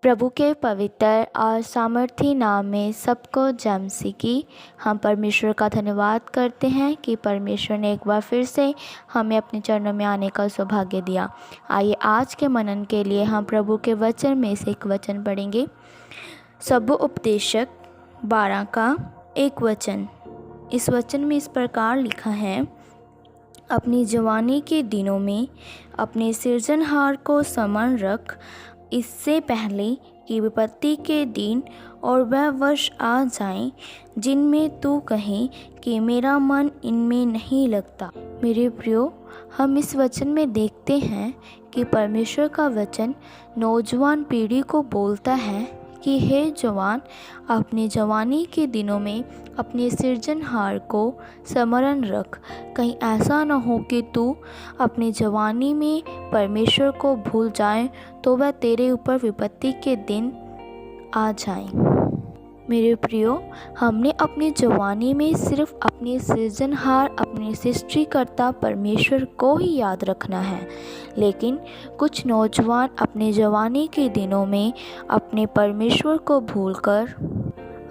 प्रभु के पवित्र और सामर्थी नाम में सबको जय मसीह की। हम परमेश्वर का धन्यवाद करते हैं कि परमेश्वर ने एक बार फिर से हमें अपने चरणों में आने का सौभाग्य दिया। आइए आज के मनन के लिए हम प्रभु के वचन में से एक वचन पढ़ेंगे। सबोपदेशक 12 का एक वचन। इस वचन में इस प्रकार लिखा है, अपनी जवानी के दिनों में अपने सृजनहार को स्मरण रख, इससे पहले कि विपत्ति के दिन और वह वर्ष आ जाएं जिनमें तू कहे कि मेरा मन इनमें नहीं लगता। मेरे प्रियो, हम इस वचन में देखते हैं कि परमेश्वर का वचन नौजवान पीढ़ी को बोलता है कि हे जवान, अपने जवानी के दिनों में अपने सृजनहार को स्मरण रख। कहीं ऐसा न हो कि तू अपनी जवानी में परमेश्वर को भूल जाए तो वह तेरे ऊपर विपत्ति के दिन आ जाए। मेरे प्रियो, हमने अपनी जवानी में सिर्फ अपने सृजनहार, अपने सृष्टिकर्ता परमेश्वर को ही याद रखना है, लेकिन कुछ नौजवान अपने जवानी के दिनों में अपने परमेश्वर को भूलकर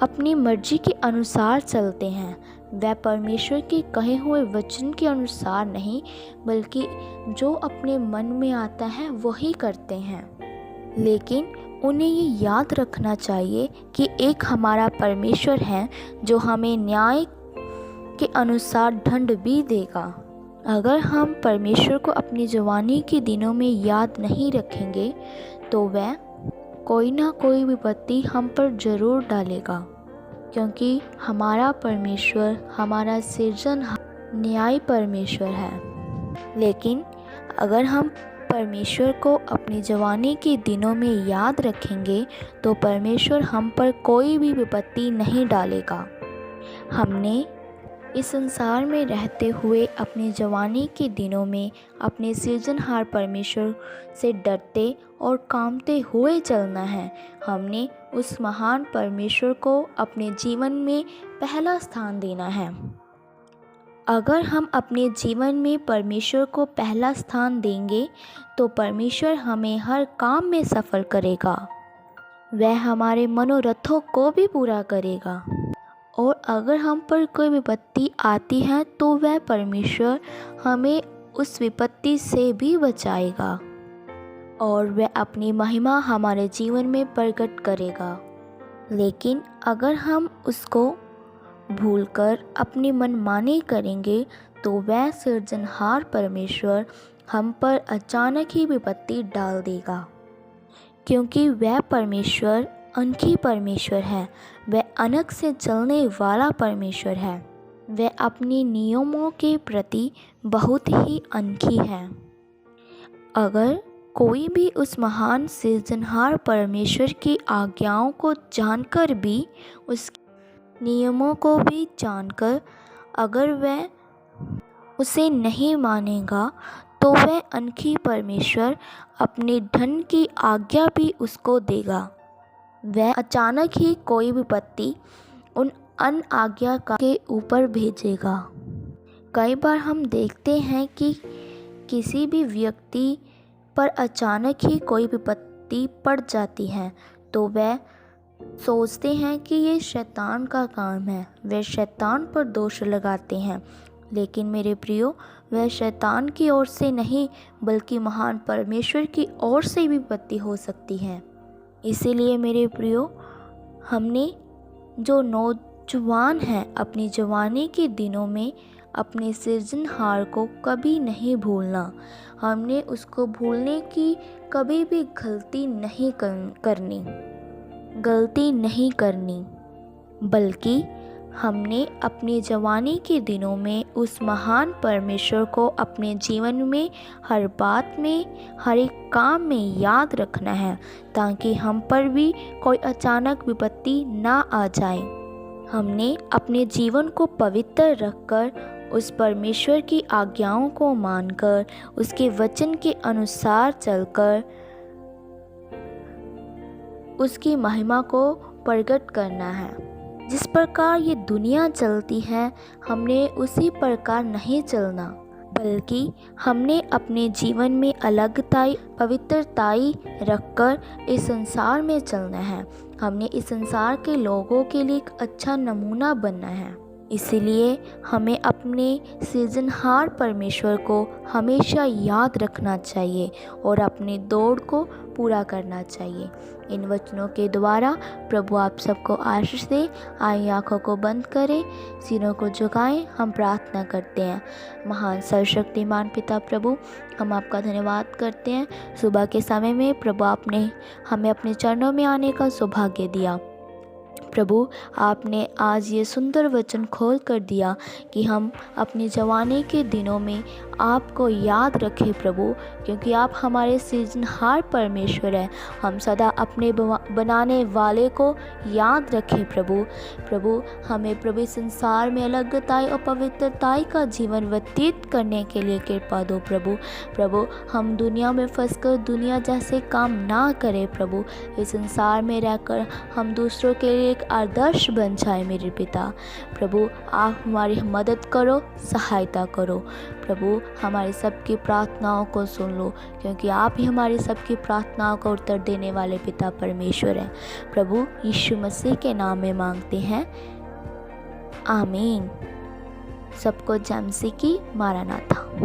अपनी मर्जी के अनुसार चलते हैं। वह परमेश्वर के कहे हुए वचन के अनुसार नहीं, बल्कि जो अपने मन में आता है वही करते हैं। लेकिन उन्हें ये याद रखना चाहिए कि एक हमारा परमेश्वर है जो हमें न्याय के अनुसार दंड भी देगा। अगर हम परमेश्वर को अपनी जवानी के दिनों में याद नहीं रखेंगे तो वह कोई ना कोई विपत्ति हम पर ज़रूर डालेगा, क्योंकि हमारा परमेश्वर, हमारा सृजनहार न्याय परमेश्वर है। लेकिन अगर हम परमेश्वर को अपनी जवानी के दिनों में याद रखेंगे तो परमेश्वर हम पर कोई भी विपत्ति नहीं डालेगा। हमने इस संसार में रहते हुए अपनी जवानी के दिनों में अपने सृजनहार परमेश्वर से डरते और कांपते हुए चलना है। हमने उस महान परमेश्वर को अपने जीवन में पहला स्थान देना है। अगर हम अपने जीवन में परमेश्वर को पहला स्थान देंगे तो परमेश्वर हमें हर काम में सफल करेगा। वह हमारे मनोरथों को भी पूरा करेगा। और अगर हम पर कोई विपत्ति आती है तो वह परमेश्वर हमें उस विपत्ति से भी बचाएगा और वह अपनी महिमा हमारे जीवन में प्रकट करेगा। लेकिन अगर हम उसको भूलकर अपनी मनमानी करेंगे तो वह सृजनहार परमेश्वर हम पर अचानक ही विपत्ति डाल देगा, क्योंकि वह परमेश्वर अनखी परमेश्वर है। वह अनक से चलने वाला परमेश्वर है। वह अपने नियमों के प्रति बहुत ही अनखी है। अगर कोई भी उस महान सृजनहार परमेश्वर की आज्ञाओं को जानकर भी, उसके नियमों को भी जानकर अगर वह उसे नहीं मानेगा तो वह अनखी परमेश्वर अपने धन की आज्ञा भी उसको देगा। वह अचानक ही कोई विपत्ति उन अन आज्ञा के ऊपर भेजेगा। कई बार हम देखते हैं कि किसी भी व्यक्ति पर अचानक ही कोई विपत्ति पड़ जाती है तो वह सोचते हैं कि ये शैतान का काम है। वे शैतान पर दोष लगाते हैं, लेकिन मेरे प्रियो, वह शैतान की ओर से नहीं बल्कि महान परमेश्वर की ओर से भी विपत्ति हो सकती है। इसीलिए मेरे प्रियो, हमने जो नौजवान हैं अपनी जवानी के दिनों में अपने सृजनहार को कभी नहीं भूलना। हमने उसको भूलने की कभी भी गलती नहीं करनी, बल्कि हमने अपनी जवानी के दिनों में उस महान परमेश्वर को अपने जीवन में हर बात में, हर एक काम में याद रखना है, ताकि हम पर भी कोई अचानक विपत्ति ना आ जाए। हमने अपने जीवन को पवित्र रखकर उस परमेश्वर की आज्ञाओं को मानकर उसके वचन के अनुसार चलकर उसकी महिमा को प्रकट करना है। जिस प्रकार ये दुनिया चलती है, हमने उसी प्रकार नहीं चलना। बल्कि हमने अपने जीवन में अलगताई पवित्रताई रखकर इस संसार में चलना है। हमने इस संसार के लोगों के लिए एक अच्छा नमूना बनना है। इसीलिए हमें अपने सृजनहार परमेश्वर को हमेशा याद रखना चाहिए और अपनी दौड़ को पूरा करना चाहिए। इन वचनों के द्वारा प्रभु आप सबको आशीष दे। आइए आँखों को बंद करें, सिरों को झुकाएं, हम प्रार्थना करते हैं। महान सर्वशक्तिमान पिता प्रभु, हम आपका धन्यवाद करते हैं। सुबह के समय में प्रभु आपने हमें अपने चरणों में आने का सौभाग्य दिया। प्रभु आपने आज ये सुंदर वचन खोल कर दिया कि हम अपनी जवानी के दिनों में आपको याद रखें प्रभु, क्योंकि आप हमारे सृजनहार परमेश्वर हैं। हम सदा अपने बनाने वाले को याद रखें प्रभु। प्रभु हमें प्रभु संसार में अलगताई और पवित्रताई का जीवन व्यतीत करने के लिए कृपा दो प्रभु। प्रभु हम दुनिया में फंसकर दुनिया जैसे काम ना करें प्रभु। इस संसार में रहकर हम दूसरों के लिए एक आदर्श बन जाए मेरे पिता। प्रभु आप हमारी मदद करो, सहायता करो प्रभु। हमारी सबकी प्रार्थनाओं को सुन लो, क्योंकि आप ही हमारी सबकी प्रार्थनाओं को उत्तर देने वाले पिता परमेश्वर हैं। प्रभु यीशु मसीह के नाम में मांगते हैं, आमीन। सबको जय मसीह की। मारानाथा।